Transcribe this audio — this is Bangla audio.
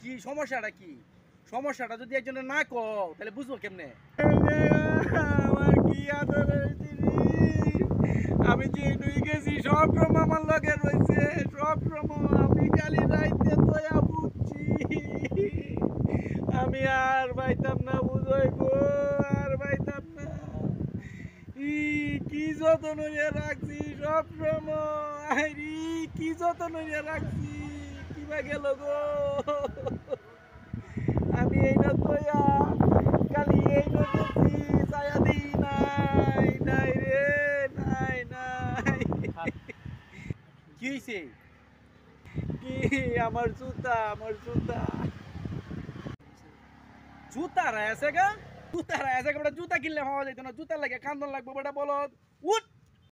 কি সমস্যাটা কি? সমস্যাটা যদি একজনের না কও তাহলে বুঝবো কেমনে? আমার কি আদর হয়েছে রে। আমি যে নুই গেছি সব ভ্রম আমার লগে রয়েছে, সব ভ্রম আমি খালি রাইতে তোয়া বুঝছি। আমি আর পাইতাম না বুঝই গো, আর পাইতাম না। কি যত্ন নিয়ে রাখছি সব ভ্রম, আরে কি যত্ন নিয়ে রাখছি, কিবা গেল গো। আমি এই না তোয়া খালি এই নদী ছায়া দিই, নাই নাই রে, নাই নাই। কি হয়েছে? কি আমার জুতা, আমার জুতা। জুতা রায় আছে গা? জুতা রায় আছে গা? জুতা কিনলে হওয়া যাইতো না? জুতা লাগে কান্দন লাগবে বেটা, বলো। উঠ।